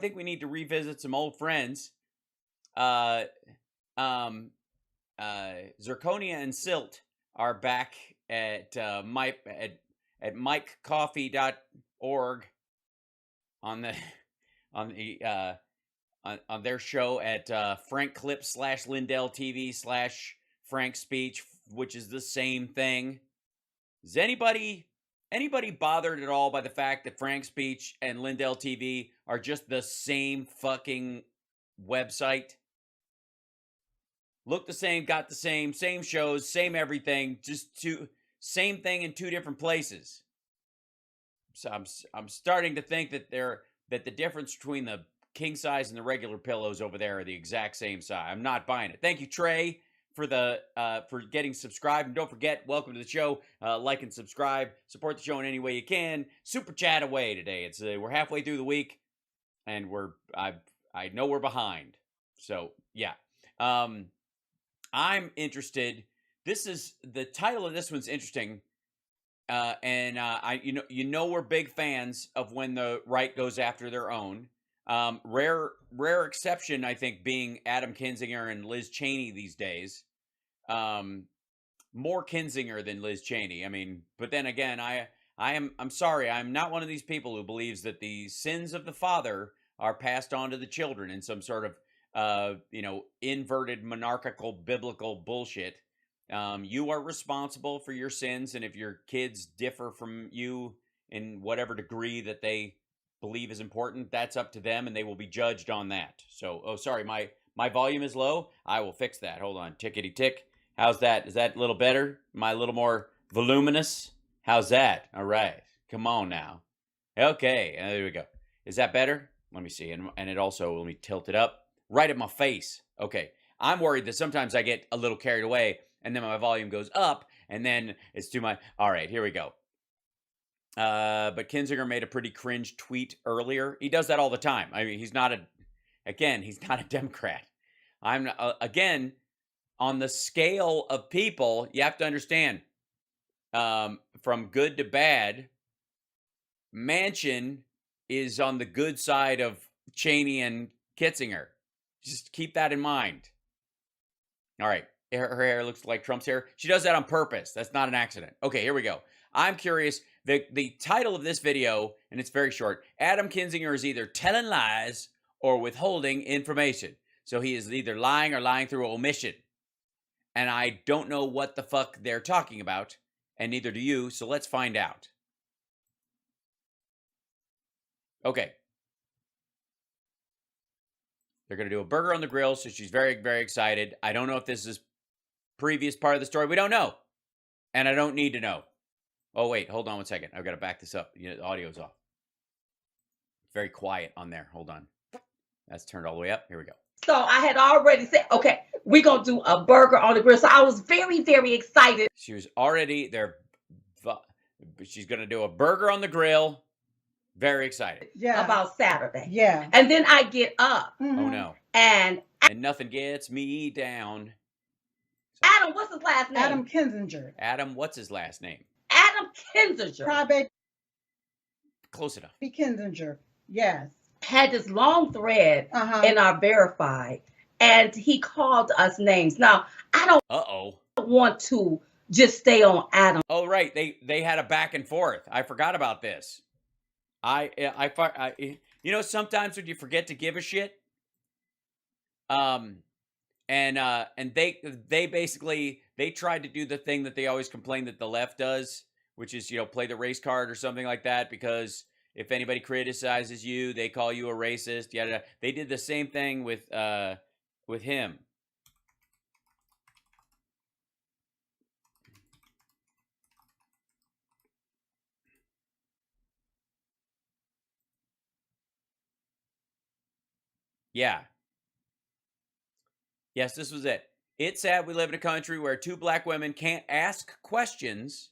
think we need to revisit some old friends. Uh, Zirconia and Silt are back at at mikecoffee.org on the on the on their show at Frank Clips / Lindell TV / Frank Speech, which is the same thing. Is anybody bothered at all by the fact that Frank Speech and Lindell TV are just the same fucking website? Look the same, got the same shows, same everything, just same thing in two different places. So I'm starting to think that that the difference between the king size and the regular pillows over there are the exact same size. I'm not buying it. Thank you, Trey, for the for getting subscribed, and don't forget, welcome to the show. Like and subscribe, support the show in any way you can. Super chat away today. It's we're halfway through the week, and I know we're behind. So yeah, I'm interested. This is the title of this one's interesting. And you know we're big fans of when the right goes after their own. Rare exception, I think, being Adam Kinzinger and Liz Cheney these days. More Kinzinger than Liz Cheney. I mean, but then again, I'm sorry, I'm not one of these people who believes that the sins of the father are passed on to the children in some sort of inverted monarchical biblical bullshit. You are responsible for your sins, and if your kids differ from you in whatever degree that they believe is important, that's up to them, and they will be judged on that. So, oh, sorry, my volume is low. I will fix that. Hold on, tickety tick. How's that? Is that a little better? Am I a little more voluminous? How's that? All right, come on now. Okay, there we go. Is that better? Let me see, and it also, let me tilt it up right at my face. Okay, I'm worried that sometimes I get a little carried away, and then my volume goes up, and then it's too much. All right, here we go. But Kinzinger made a pretty cringe tweet earlier. He does that all the time. I mean, he's not a Democrat. I'm again, on the scale of people, you have to understand, from good to bad, Manchin is on the good side of Cheney and Kinzinger. Just keep that in mind. All right. Her hair looks like Trump's hair. She does that on purpose. That's not an accident. Okay, here we go. I'm curious. The title of this video, and it's very short, Adam Kinzinger is either telling lies or withholding information. So he is either lying or lying through omission. And I don't know what the fuck they're talking about, and neither do you, so let's find out. Okay. They're going to do a burger on the grill, so she's very, very excited. I don't know if this is previous part of the story. We don't know. And I don't need to know. Oh, wait. Hold on one second. I've got to back this up. The audio's off. It's very quiet on there. Hold on. That's turned all the way up. Here we go. So I had already said, okay, we're going to do a burger on the grill. So I was very, very excited. She was already there. She's going to do a burger on the grill. Very excited. Yeah. About Saturday. Yeah. And then I get up. Mm-hmm. Oh, no. And nothing gets me down. Adam, what's his last name? Adam Kinzinger. Adam, what's his last name? Adam Kinzinger. Probably. Close enough. Kinzinger. Yes. Had this long thread in our verified, and he called us names. Now, I don't want to just stay on Adam. Oh, right. They had a back and forth. I forgot about this. Sometimes when you forget to give a shit, and they basically, they tried to do the thing that they always complain that the left does, which is, play the race card or something like that, because if anybody criticizes you, they call you a racist. Yada. They did the same thing with him. Yeah. Yes, this was it. It's sad we live in a country where two black women can't ask questions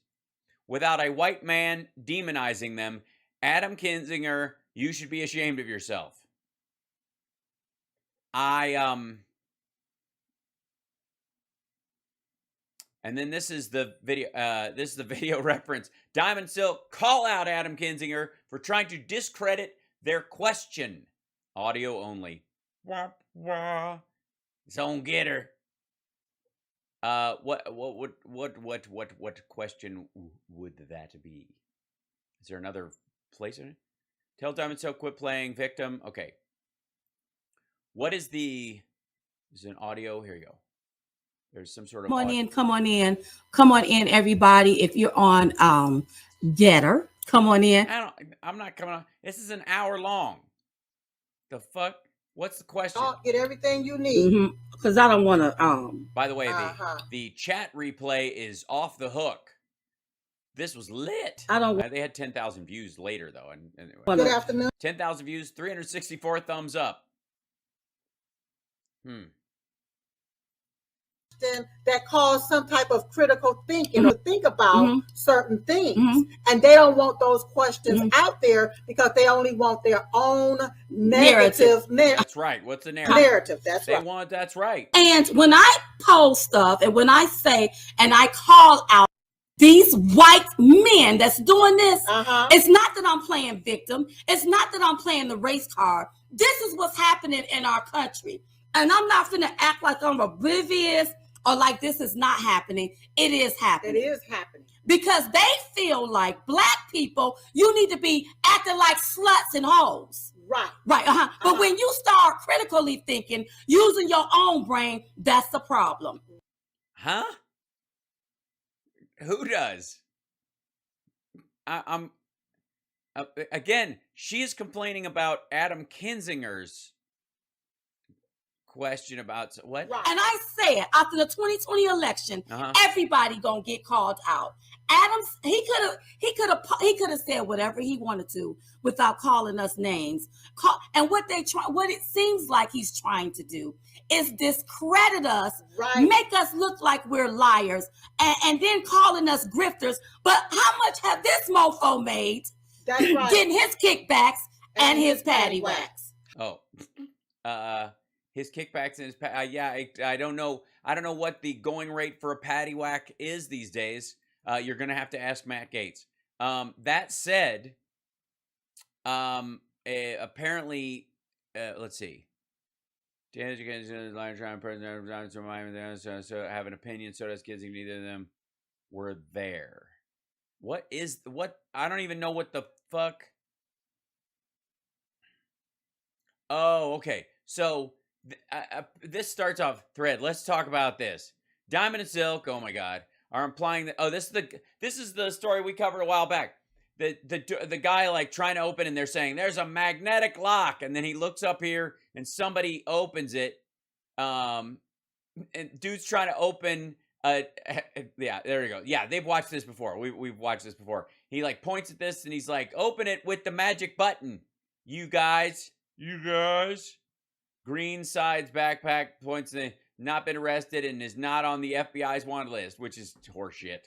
without a white man demonizing them. Adam Kinzinger, you should be ashamed of yourself. And then this is the video. This is the video reference. Diamond Silk call out Adam Kinzinger for trying to discredit their question Audio only. Wah, wah. Zone getter. What question would that be? Is there another place in it? Tell Diamond Silk quit playing victim. Okay. What is the? Is it an audio? Here you go. There's some sort of. Come on in, everybody. If you're on Getter, come on in. I'm not coming on. This is an hour long. The fuck? What's the question? Get everything you need. Because I don't want to. By the way, the chat replay is off the hook. This was lit. They had 10,000 views later though, and anyway. Good afternoon. 10,000 views, 364 thumbs up. That cause some type of critical thinking or think about certain things, and they don't want those questions out there because they only want their own negative narrative. That's right. What's the narrative? That's right. And when I post stuff and when I say and I call out these white men that's doing this, it's not that I'm playing victim. It's not that I'm playing the race card. This is what's happening in our country. And I'm not going to act like I'm oblivious or like this is not happening. It is happening. It is happening. Because they feel like black people, you need to be acting like sluts and hoes. Right. But when you start critically thinking, using your own brain, that's the problem. Huh? Who does? I'm again, she is complaining about Adam Kinzinger's question about what? Right. And I said after the 2020 election, everybody gonna get called out. Adams, he could have said whatever he wanted to without calling us names. And what it seems like he's trying to do is discredit us, make us look like we're liars, and then calling us grifters. But how much have this mofo made? That's right. Getting his kickbacks and his paddywacks. His kickbacks and his I don't know. I don't know what the going rate for a paddywhack is these days. You're gonna have to ask Matt Gaetz. That said, apparently, let's see. So have an opinion. So does Kinzinger. Neither of them were there. What? I don't even know what the fuck. Oh, okay. So this starts off thread. Let's talk about this. Diamond and Silk. Oh my God. Are implying that this is the story we covered a while back. The guy like trying to open and they're saying there's a magnetic lock, and then he looks up here and somebody opens it. And dude's trying to open yeah, there you go. Yeah, they've watched this before. We've watched this before. He like points at this and he's like, open it with the magic button. You guys. Green sides backpack points to not been arrested and is not on the FBI's wanted list, which is horseshit.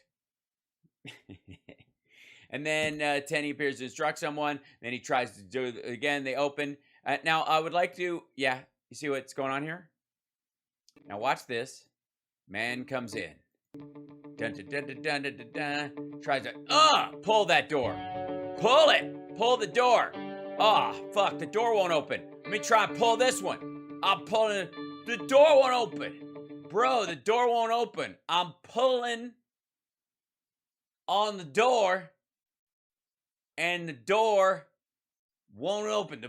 And then Tenny appears to instruct someone. Then he tries to do it again. They open. Now, I would like to, you see what's going on here? Now, watch this. Man comes in. Dun, dun, dun, dun, dun, dun, dun. Tries to, pull that door. Pull it. Pull the door. Fuck, the door won't open. Let me try and pull this one. I'm pulling it. The door won't open. Bro, the door won't open. I'm pulling on the door, and the door won't open.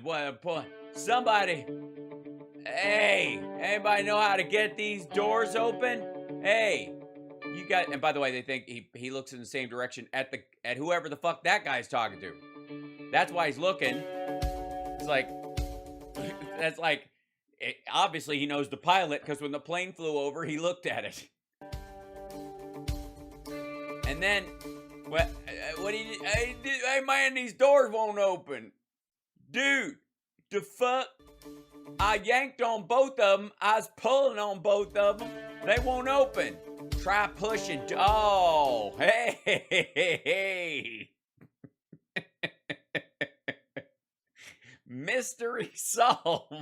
Somebody, hey, anybody know how to get these doors open? Hey, you got, and by the way, they think he looks in the same direction at whoever the fuck that guy's talking to. That's why he's looking. It's like, that's like, obviously he knows the pilot, because when the plane flew over, he looked at it. And then, what do you, hey man, these doors won't open. Dude, the fuck? I yanked on both of them. I was pulling on both of them. They won't open. Try pushing. Oh, hey. Mystery solved.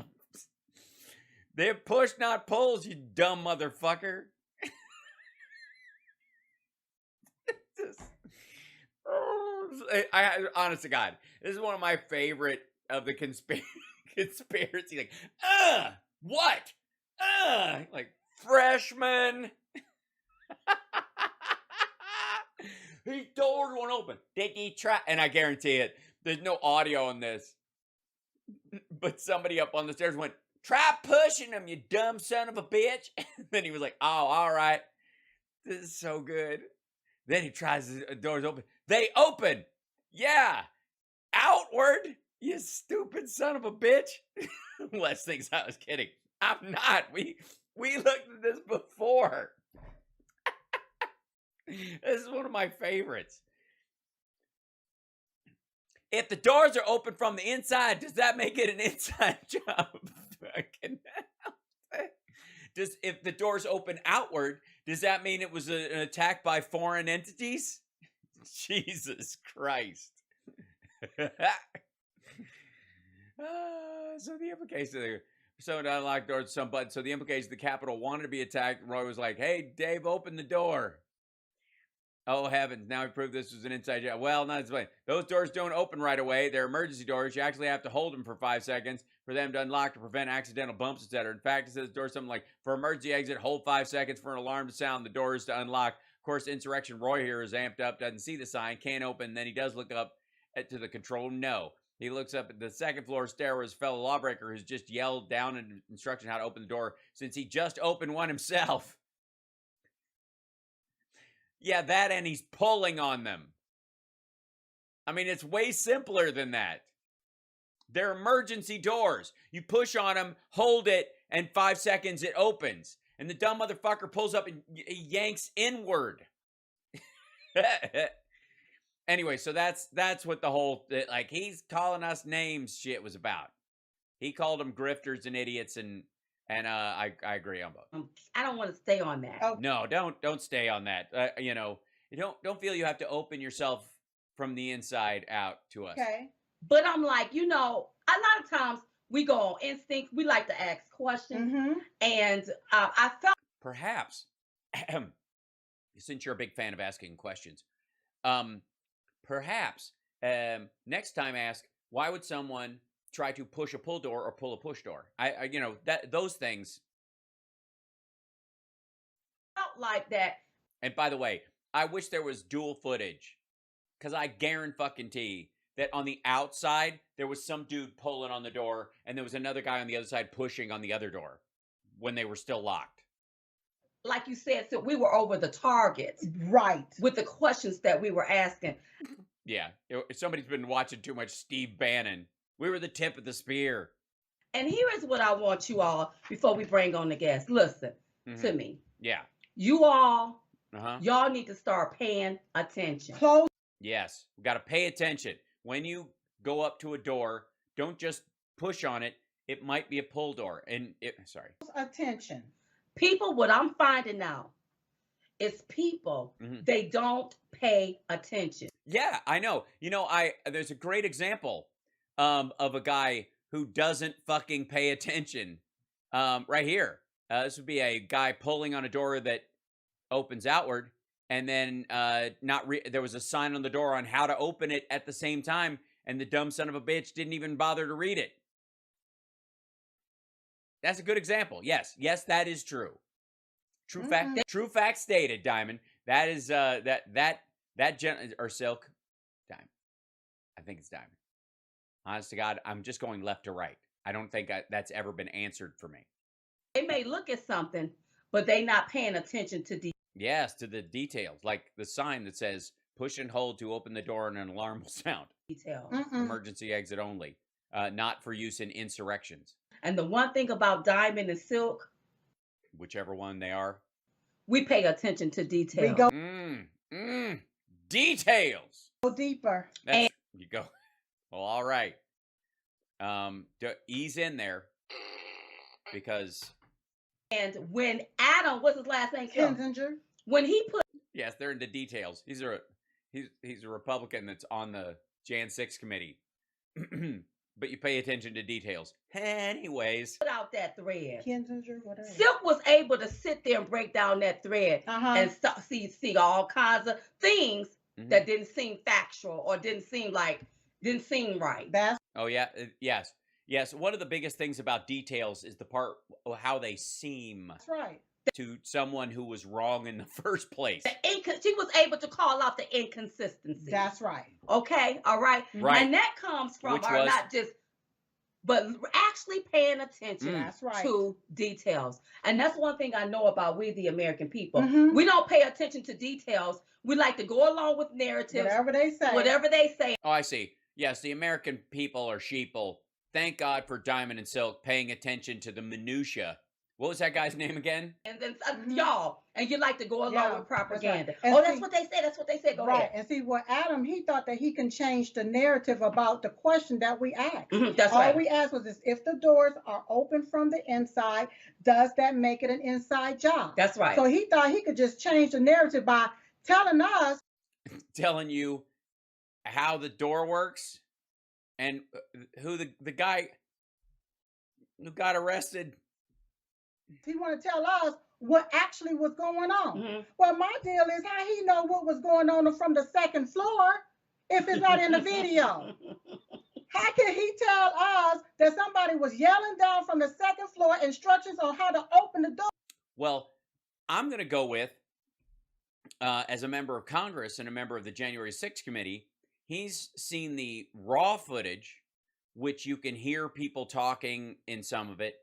They're push, not pulls, you dumb motherfucker. Honest to God, this is one of my favorite of the conspiracy. Like, what? Like, freshman. His doors won't open. Did he try? And I guarantee it, there's no audio on this. But somebody up on the stairs went, try pushing him, you dumb son of a bitch. And then he was like, oh, all right. This is so good. Then he tries the doors open. They open. Yeah. Outward. You stupid son of a bitch. Les thinks I was kidding. I'm not. We looked at this before. This is one of my favorites. If the doors are open from the inside, does that make it an inside job? If the doors open outward, does that mean it was an attack by foreign entities? Jesus Christ. So the implication someone unlocked doors, some button. So the implication the Capitol wanted to be attacked. Roy was like, hey, Dave, open the door. Oh, heavens. Now we proved this was an inside job. Well, not as much. Those doors don't open right away. They're emergency doors. You actually have to hold them for 5 seconds for them to unlock to prevent accidental bumps, etc. In fact, it says door something like, for emergency exit, hold 5 seconds for an alarm to sound, the doors to unlock. Of course, Insurrection Roy here is amped up, doesn't see the sign, can't open. Then he does look up to the control. No. He looks up at the second floor stair where his fellow lawbreaker who's just yelled down an instruction how to open the door since he just opened one himself. Yeah, that, and he's pulling on them. I mean, it's way simpler than that. They're emergency doors. You push on them, hold it, and 5 seconds it opens. And the dumb motherfucker pulls up and yanks inward. Anyway, so that's what the whole, like, he's calling us names shit was about. He called them grifters and idiots, and I agree on both. I don't want to stay on that. Oh. No, don't stay on that. You don't feel you have to open yourself from the inside out to us. Okay. But I'm like, a lot of times we go on instinct. We like to ask questions. Mm-hmm. And I felt Perhaps, since you're a big fan of asking questions, perhaps next time ask, why would someone try to push a pull door or pull a push door? Those things. felt like that. And by the way, I wish there was dual footage, because I guarantee that on the outside there was some dude pulling on the door and there was another guy on the other side pushing on the other door when they were still locked. Like you said, so we were over the target. Right. With the questions that we were asking. Yeah. Somebody's been watching too much Steve Bannon. We were the tip of the spear. And here is what I want you all, before we bring on the guests, listen to me. Yeah. You all, Uh-huh. y'all need to start paying attention. Close. Yes. We got to pay attention. When you go up to a door, don't just push on it. It might be a pull door. Attention. People, what I'm finding out is people, they don't pay attention. Yeah, I know. There's a great example of a guy who doesn't fucking pay attention right here. This would be a guy pulling on a door that opens outward, and then there was a sign on the door on how to open it at the same time, and the dumb son of a bitch didn't even bother to read it. That's a good example. Yes, that is true. True fact. True fact stated, Diamond. That is or Silk, Diamond. I think it's Diamond. Honest to God, I'm just going left to right. I don't think that's ever been answered for me. They may look at something, but they not paying attention to Yes, to the details, like the sign that says push and hold to open the door and an alarm will sound. details. Emergency exit only. Not for use in insurrections. And the one thing about Diamond and Silk, Whichever one they are. we pay attention to details. We go Details. deeper. You go. Well, all right. Ease in there, because And when Adam, what's his last name? Kinzinger. When he put yes, they're into details. He's a Republican that's on the Jan 6 committee. But you pay attention to details. Anyways. out that thread, Kinzinger, whatever. Silk was able to sit there and break down that thread and see all kinds of things that didn't seem factual or didn't seem right. That's Oh, yeah. Yes. Yes, one of the biggest things about details is the part of how they seem That's right. to someone who was wrong in the first place. She was able to call out the inconsistency. That's right. Okay, all right. Right. And that comes from Which was not just, but actually paying attention That's right. to details. And that's one thing I know about we, the American people. Mhm. We don't pay attention to details. We like to go along with narratives. Whatever they say. Whatever they say. Oh, I see. Yes, the American people are sheeple. Thank God for Diamond and Silk paying attention to the minutia. What was that guy's name again? And then y'all, and you like to go along with propaganda. That's right. Oh, that's what they say. That's what they say. Go ahead. And see, what Adam, he thought that he can change the narrative about the question that we asked. That's All right. we asked was this: if the doors are open from the inside, does that make it an inside job? That's right. So he thought he could just change the narrative by telling us, telling you how the door works and who the guy who got arrested. he want to tell us what actually was going on. Mm-hmm. Well, my deal is how he know what was going on from the second floor if it's not in the video. How can he tell us that somebody was yelling down from the second floor instructions on how to open the door? Well, I'm going to go with, as a member of Congress and a member of the January 6th committee, he's seen the raw footage, which you can hear people talking in some of it,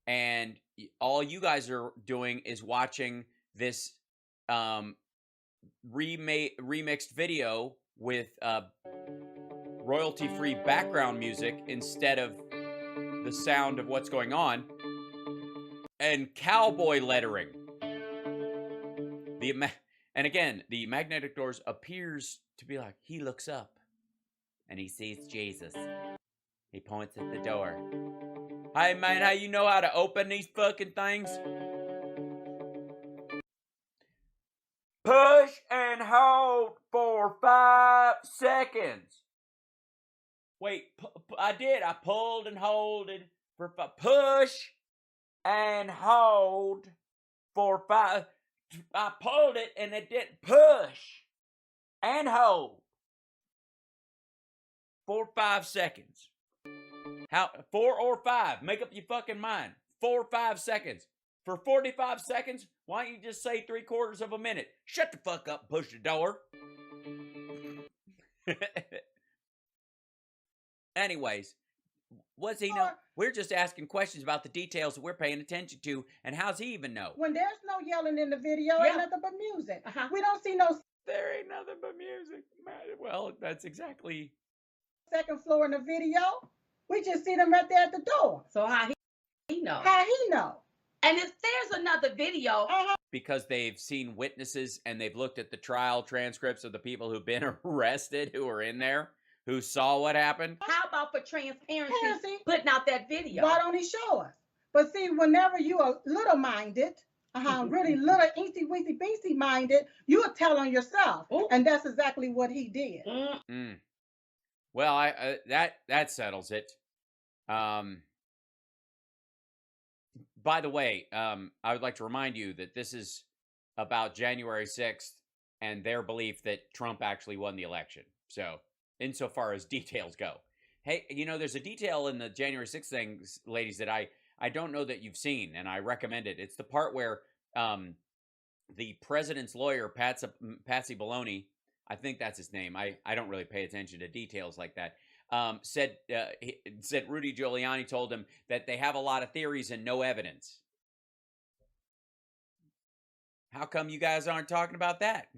and all you guys are doing is watching this remixed video with royalty-free background music instead of the sound of what's going on, and cowboy lettering. And again, the magnetic doors appears to be like, he looks up and he sees Jesus. He points at the door. Hey man, how you know how to open these fucking things? Push and hold for 5 seconds. Wait, I did. I pulled and holded for 5. Push and hold for 5. I pulled it and it didn't. Push and hold for 5 seconds. How? 4 or 5? Make up your fucking mind. 4 or 5 seconds. For 45 seconds, why don't you just say 3/4 of a minute? Shut the fuck up, push the door. Anyways, what's he know? We're just asking questions about the details that we're paying attention to, and how's he even know? When there's no yelling in the video, ain't nothing but music. We don't see no. There ain't nothing but music. Well, that's exactly. Second floor in the video. We just see them right there at the door. So how he know? How he know? And if there's another video, because they've seen witnesses and they've looked at the trial transcripts of the people who've been arrested, who were in there, who saw what happened. How about for transparency, putting out that video? Why don't he show us? But see, whenever you are little-minded, really little eensy-weensy-beensy minded, you will tell on yourself. Ooh. And that's exactly what he did. Well, that settles it. By the way, I would like to remind you that this is about January 6th and their belief that Trump actually won the election. So, insofar as details go. Hey, you know, there's a detail in the January 6th things, ladies, that I don't know that you've seen, and I recommend it. It's the part where the president's lawyer, Patsy Baloney, I think that's his name. I don't really pay attention to details like that. Said Rudy Giuliani told him that they have a lot of theories and no evidence. How come you guys aren't talking about that?